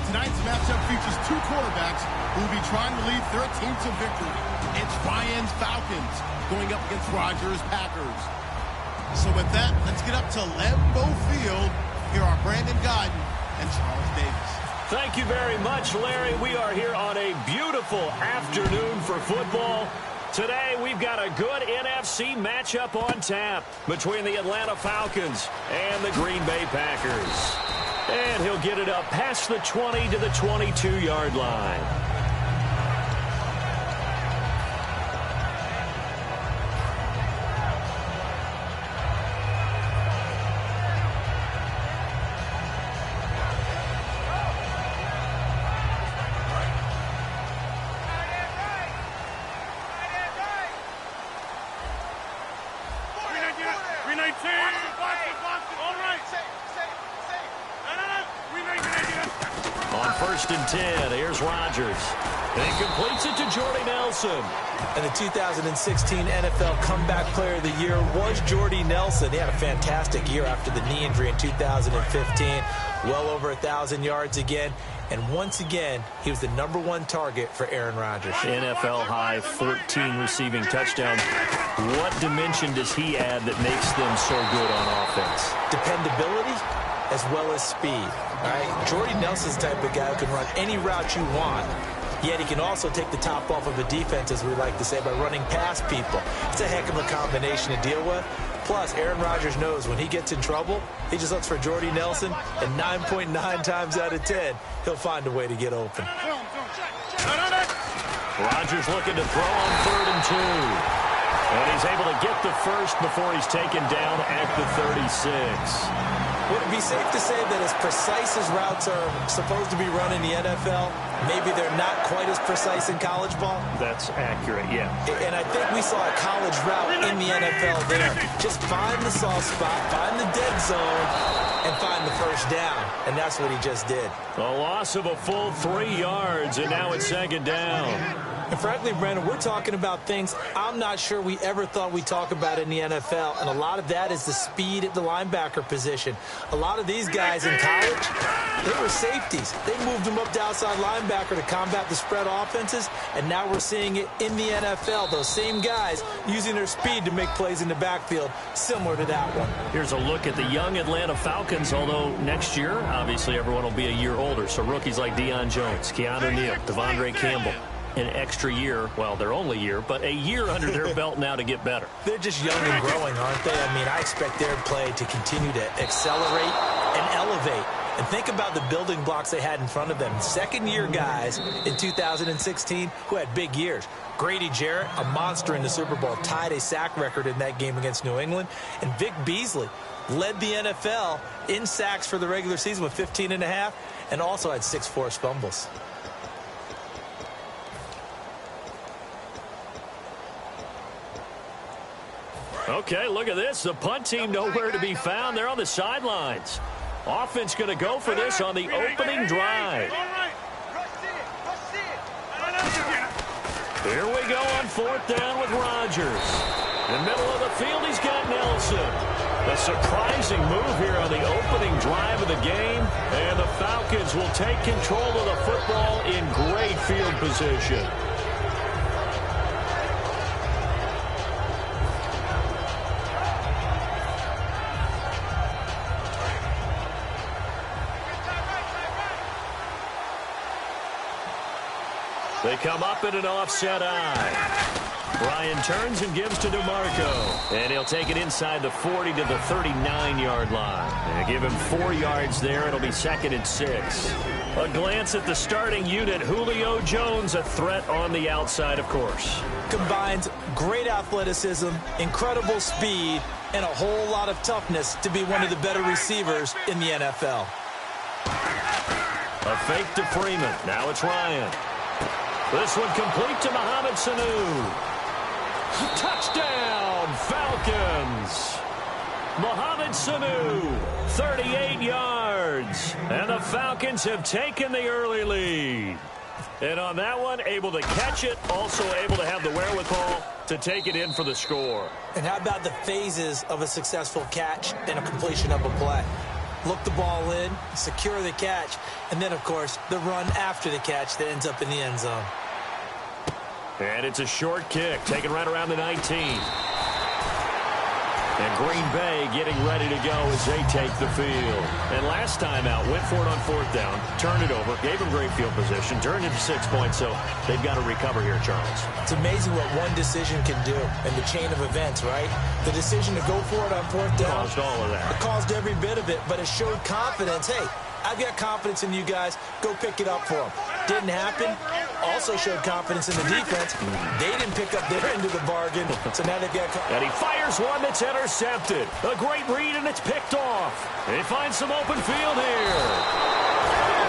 Tonight's matchup features two quarterbacks who will be trying to lead their team to victory. It's Ryan's Falcons going up against Rogers' Packers. So with that, let's get up to Lambeau Field. Here are Brandon Godden and Charles Davis. Thank you very much, Larry. We are here on a beautiful afternoon for football. Today, we've got a good NFC matchup on tap between the Atlanta Falcons and the Green Bay Packers. And he'll get it up past the 20 to the 22-yard line. On 1st and 10, here's Rodgers. And completes it to Jordy Nelson. And the 2016 NFL Comeback Player of the Year was Jordy Nelson. He had a fantastic year after the knee injury in 2015. Well over 1,000 yards again. And once again, he was the #1 target for Aaron Rodgers. NFL high 14 receiving touchdowns. What dimension does he add that makes them so good on offense? Dependability as well as speed. All right? Jordy Nelson's the type of guy who can run any route you want. Yet he can also take the top off of a defense, as we like to say, by running past people. It's a heck of a combination to deal with. Plus, Aaron Rodgers knows when he gets in trouble, he just looks for Jordy Nelson, and 9.9 times out of 10, he'll find a way to get open. Rodgers looking to throw on 3rd and 2. And he's able to get the first before he's taken down at the 36. Would it be safe to say that as precise as routes are supposed to be run in the NFL, maybe they're not quite as precise in college ball? That's accurate, yeah. And I think we saw a college route in the NFL there. Just find the soft spot, find the dead zone, and find the first down. And that's what he just did. A loss of a full 3 yards, and now it's 2nd down. And frankly, Brandon, we're talking about things I'm not sure we ever thought we'd talk about in the NFL. And a lot of that is the speed at the linebacker position. A lot of these guys in college, they were safeties. They moved them up to outside linebacker to combat the spread offenses. And now we're seeing it in the NFL. Those same guys using their speed to make plays in the backfield, similar to that one. Here's a look at the young Atlanta Falcons, although next year, obviously, everyone will be a year older. So rookies like Deion Jones, Keanu Neal, Devondre Campbell. An extra year, well, their only year, but a year under their belt now to get better. They're just young and growing, aren't they? I mean, I expect their play to continue to accelerate and elevate. And think about the building blocks they had in front of them. Second-year guys in 2016 who had big years. Grady Jarrett, a monster in the Super Bowl, tied a sack record in that game against New England. And Vic Beasley led the NFL in sacks for the regular season with 15.5 and also had 6 forced fumbles. Okay, look at this. The punt team nowhere to be found. They're on the sidelines. Offense going to go for this on the opening drive. Here we go on 4th down with Rodgers. In the middle of the field, he's got Nelson. A surprising move here on the opening drive of the game. And the Falcons will take control of the football in great field position. They come up in an offset eye. Ryan turns and gives to DeMarco. And he'll take it inside the 40 to the 39-yard line. And give him 4 yards there. It'll be 2nd and 6. A glance at the starting unit. Julio Jones, a threat on the outside, of course. Combines great athleticism, incredible speed, and a whole lot of toughness to be one of the better receivers in the NFL. A fake to Freeman. Now it's Ryan. This one complete to Mohamed Sanu. Touchdown, Falcons. Mohamed Sanu, 38 yards. And the Falcons have taken the early lead. And on that one, able to catch it, also able to have the wherewithal to take it in for the score. And how about the phases of a successful catch and a completion of a play? look the ball in, secure the catch, and then, of course, the run after the catch that ends up in the end zone. And it's a short kick, taken right around the 19. And Green Bay getting ready to go as they take the field. And last time out, went for it on 4th down, turned it over, gave them great field position, turned into 6 points, so they've got to recover here, Charles. It's amazing what one decision can do in the chain of events, right? The decision to go for it on 4th down. Caused all of that. It caused every bit of it, but it showed confidence. Hey, I've got confidence in you guys. Go pick it up for them. Didn't happen. Also showed confidence in the defense. They didn't pick up their end of the bargain, so now they've got... And he fires one that's intercepted. A great read, and it's picked off. They find some open field here.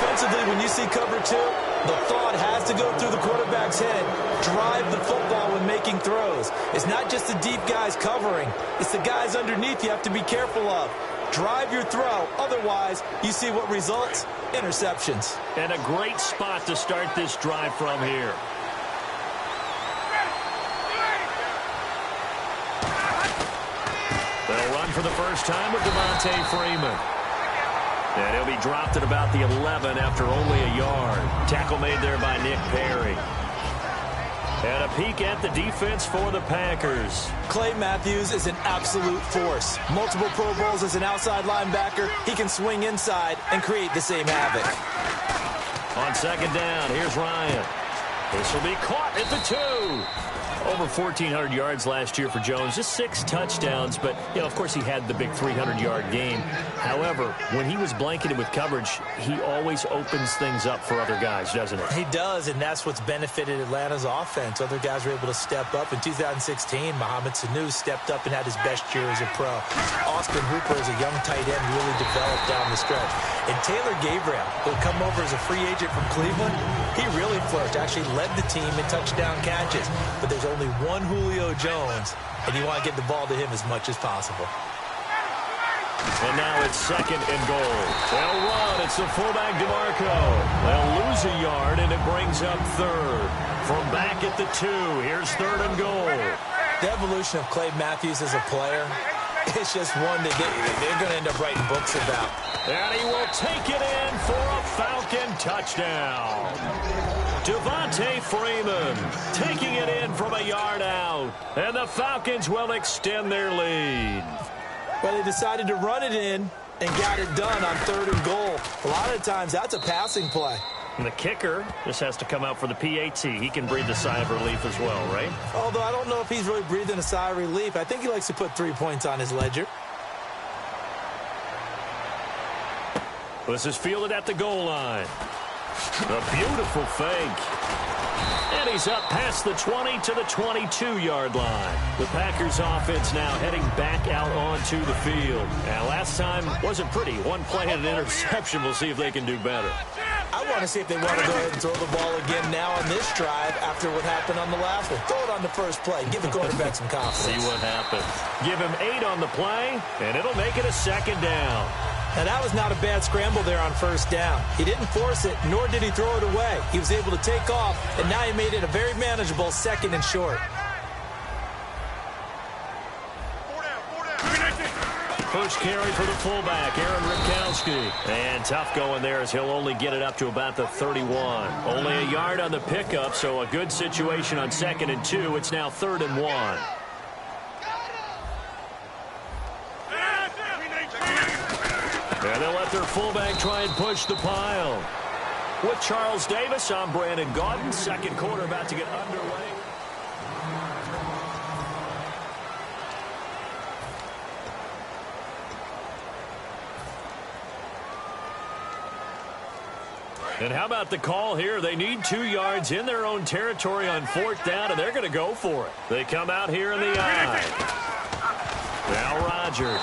Offensively, when you see cover 2, the thought has to go through the quarterback's head. Drive the football when making throws. It's not just the deep guys covering. It's the guys underneath you have to be careful of. Drive your throw. Otherwise, you see what results? Interceptions. And a great spot to start this drive from here. They'll run for the first time with Devontae Freeman. And he'll be dropped at about the 11 after only a yard. Tackle made there by Nick Perry. And a peek at the defense for the Packers. Clay Matthews is an absolute force. Multiple Pro Bowls as an outside linebacker. He can swing inside and create the same havoc. On 2nd down, here's Ryan. This will be caught at the 2. Over 1,400 yards last year for Jones. Just 6 touchdowns, but, you know, of course he had the big 300-yard game. However, when he was blanketed with coverage, he always opens things up for other guys, doesn't it? He does, and that's what's benefited Atlanta's offense. Other guys were able to step up. In 2016, Mohamed Sanu stepped up and had his best year as a pro. Austin Hooper, as a young tight end, really developed down the stretch. And Taylor Gabriel, who had come over as a free agent from Cleveland, he really flourished, actually led the team in touchdown catches. But there's only one Julio Jones, and you want to get the ball to him as much as possible. And now it's 2nd and goal. They'll run. It's the fullback, DeMarco. They'll lose a yard, and it brings up 3rd. From back at the 2, here's 3rd and goal. The evolution of Clay Matthews as a player, it's just one that they're going to end up writing books about. And he will take it in for a Falcon touchdown. Devontae Freeman taking it in from a yard out. And the Falcons will extend their lead. Well, they decided to run it in and got it done on 3rd and goal. A lot of times, that's a passing play. And the kicker just has to come out for the PAT. He can breathe a sigh of relief as well, right? Although I don't know if he's really breathing a sigh of relief. I think he likes to put 3 points on his ledger. This is fielded at the goal line. A beautiful fake. And he's up past the 20 to the 22-yard line. The Packers offense now heading back out onto the field. And last time wasn't pretty. One play and an interception. We'll see if they can do better. I want to see if they want to go ahead and throw the ball again now on this drive after what happened on the last one. Throw it on the first play. Give the quarterback some confidence. See what happens. Give him 8 on the play, and it'll make it a 2nd down. Now, that was not a bad scramble there on 1st down. He didn't force it, nor did he throw it away. He was able to take off, and now he made it a very manageable 2nd and short. First carry for the fullback, Aaron Ripkowski. And tough going there as he'll only get it up to about the 31. Only a yard on the pickup, so a good situation on 2nd and 2. It's now 3rd and 1. And they'll let their fullback try and push the pile. With Charles Davis, I'm Brandon Gaudin. 2nd quarter about to get underway. And how about the call here? They need 2 yards in their own territory on 4th down, and they're going to go for it. They come out here in the eye. Now Rodgers.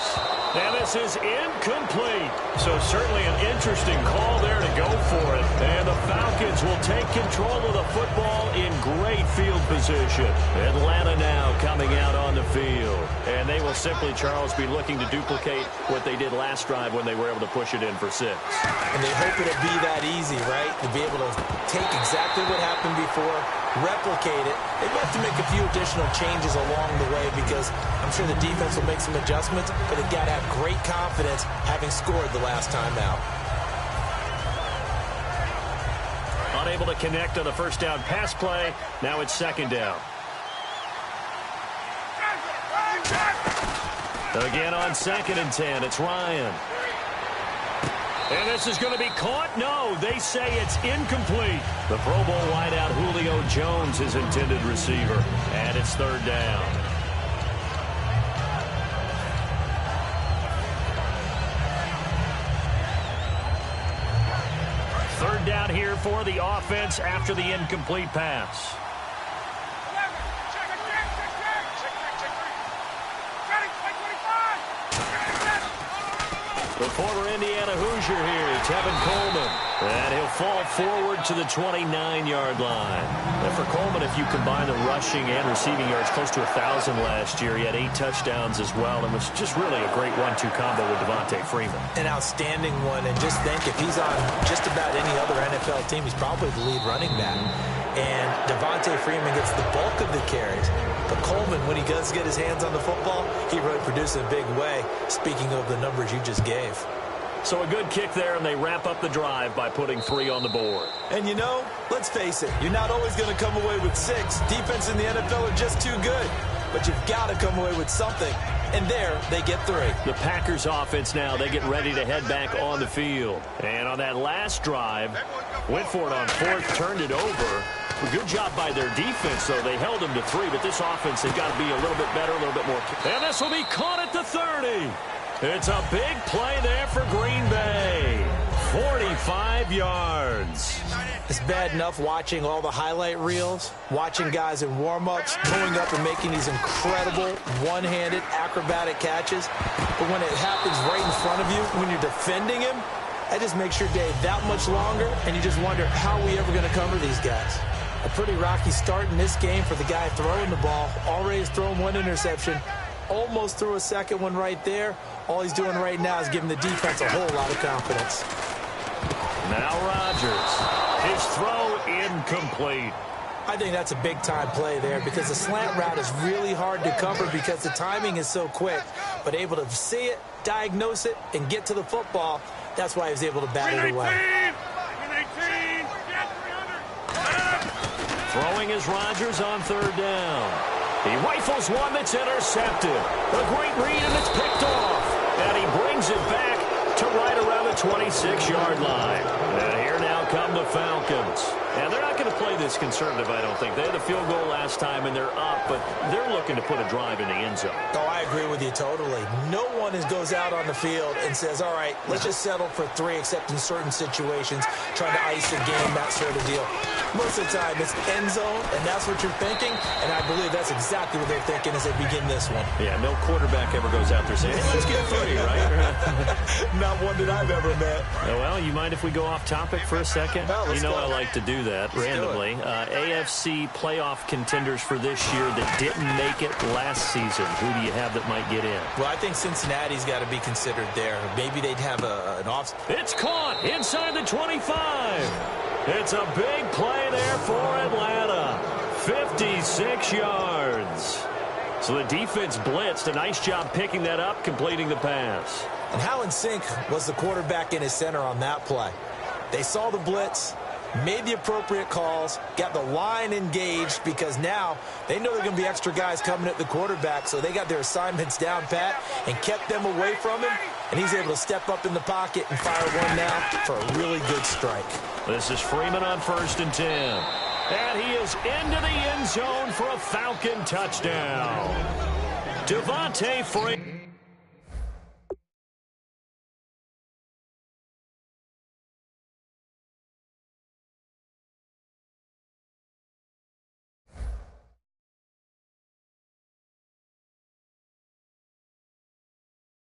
And this is incomplete. So certainly an interesting call there to go for it. And the Falcons will take control of the football in great field position. Atlanta now coming out on the field. And they will simply, Charles, be looking to duplicate what they did last drive when they were able to push it in for 6. And they hope it'll be that easy, right? To be able to take exactly what happened before, replicate it. They may have to make a few additional changes along the way because I'm sure the defense will make some adjustments, but they've got to have great confidence having scored the last time out. Unable to connect on the first down pass play. Now it's second down. Again on 2nd and 10, it's Ryan. And this is going to be caught? No, they say it's incomplete. The Pro Bowl wideout Julio Jones, his intended receiver. And it's 3rd down. Third down here for the offense after the incomplete pass. The former Indiana Hoosier here, Tevin Coleman. And he'll fall forward to the 29-yard line. And for Coleman, if you combine the rushing and receiving yards, close to 1,000 last year. He had 8 touchdowns as well, and was just really a great 1-2 combo with Devontae Freeman. An outstanding one, and just think if he's on just about any other NFL team, he's probably the lead running back. And Devontae Freeman gets the bulk of the carries. But Coleman, when he does get his hands on the football, he really produces in a big way, speaking of the numbers you just gave. So a good kick there, and they wrap up the drive by putting 3 on the board. And you know, let's face it, you're not always going to come away with 6. Defense in the NFL are just too good. But you've got to come away with something. And there, they get 3. The Packers offense now, they get ready to head back on the field. And on that last drive, went for it on 4th, turned it over. Good job by their defense, though. They held them to 3, but this offense has got to be a little bit better, a little bit more. And this will be caught at the 30. It's a big play there for Green Bay. 45 yards. It's bad enough watching all the highlight reels, watching guys in warm-ups, going up and making these incredible one-handed acrobatic catches. But when it happens right in front of you, when you're defending him, that just makes your day that much longer, and you just wonder, how are we ever going to cover these guys? A pretty rocky start in this game for the guy throwing the ball. Already has thrown 1 interception. Almost threw a second one right there. All he's doing right now is giving the defense a whole lot of confidence. Now Rodgers. His throw incomplete. I think that's a big-time play there because the slant route is really hard to cover because the timing is so quick. But able to see it, diagnose it, and get to the football, that's why he was able to bat it away. Throwing is Rodgers on 3rd down. He rifles one that's intercepted. A great read, and it's picked off. And he brings it back to right around the 26-yard line. And here now come the Falcons. And they're not going to play this conservative, I don't think. They had a field goal last time, and they're up, but they're looking to put a drive in the end zone. Oh, I agree with you totally. No one goes out on the field and says, all right, let's just settle for 3, except in certain situations, trying to ice a game, that sort of deal. Most of the time, it's end zone, and that's what you're thinking, and I believe that's exactly what they're thinking as they begin this one. Yeah, no quarterback ever goes out there saying, hey, let's get 3, right? Not one that I've ever met. Well, you mind if we go off topic for a second? Well, you know go. I like to do that randomly. AFC playoff contenders for this year that didn't make it last season. Who do you have that might get in? Well, I think Cincinnati's got to be considered there. Maybe they'd have an off. It's caught inside the 25. It's a big play there for Atlanta. 56 yards. So the defense blitzed. A nice job picking that up, completing the pass. And how in sync was the quarterback in his center on that play? They saw the blitz, made the appropriate calls, got the line engaged because now they know there are going to be extra guys coming at the quarterback, so they got their assignments down pat and kept them away from him, and he's able to step up in the pocket and fire one now for a really good strike. This is Freeman on 1st and 10. And he is into the end zone for a Falcon touchdown. Devontae Freeman.